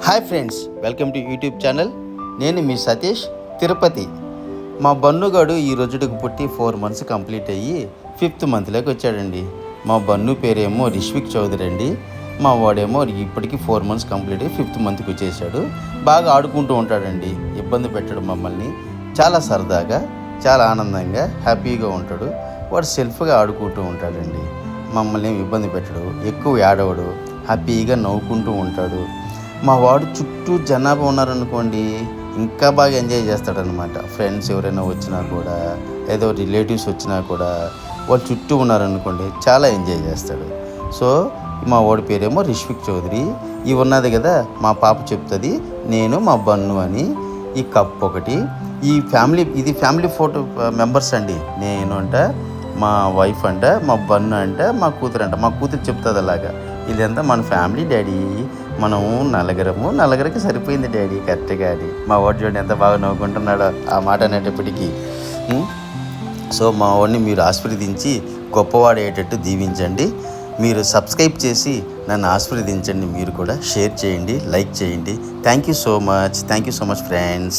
Hi friends, welcome to YouTube channel. నేను మీ సతీష్, తిరుపతి. మా బన్నుగాడు ఈ రోజుకి పుట్టి 4 months కంప్లీట్ అయ్యి 5th monthలోకి వచ్చాడండి. మా బన్ను పేరేమో రిష్విక్ చౌదరి అండి. మా వాడేమో ఇప్పటికీ 4 months కంప్లీట్ అయ్యి 5th monthకి వచ్చేసాడు. బాగా ఆడుకుంటూ ఉంటాడండి, ఇబ్బంది పెట్టడు మమ్మల్ని. చాలా సరదాగా, చాలా ఆనందంగా, హ్యాపీగా ఉంటాడు. వాడు సెల్ఫ్గా ఆడుకుంటూ ఉంటాడండి, మమ్మల్ని ఇబ్బంది పెట్టడు, ఎక్కువ ఏడవడు, హ్యాపీగా నవ్వుకుంటూ ఉంటాడు. మా వాడు చుట్టూ జనాభా ఉన్నారనుకోండి, ఇంకా బాగా ఎంజాయ్ చేస్తాడనమాట. ఫ్రెండ్స్ ఎవరైనా వచ్చినా కూడా, ఏదో రిలేటివ్స్ వచ్చినా కూడా వాళ్ళు చుట్టూ ఉన్నారనుకోండి, చాలా ఎంజాయ్ చేస్తాడు. సో మా వాడి పేరేమో రిష్విక్ చౌదరి. ఇవి ఉన్నది కదా, మా పాప చెప్తుంది నేను మా బన్ను అని. ఈ కప్ ఒకటి, ఇది ఫ్యామిలీ ఫోటో మెంబర్స్ అండి. నేను అంట, మా వైఫ్ అంట, మా బన్ను అంట, మా కూతురు అంట. మా కూతురు చెప్తుంది అలాగా, ఇదంతా మన ఫ్యామిలీ డాడీ, మనం నలుగురికి సరిపోయింది డాడీ కరెక్ట్గా అని. మా వాడు చూడండి ఎంత బాగా నవ్వుకుంటున్నాడో ఆ మాట అనేటప్పటికీ. సో మా వాడిని మీరు ఆశీర్వదించి గొప్పవాడయ్యేటట్టు దీవించండి. మీరు సబ్స్క్రైబ్ చేసి నన్ను ఆశీర్వదించండి. మీరు కూడా షేర్ చేయండి, లైక్ చేయండి. Thank you so much friends.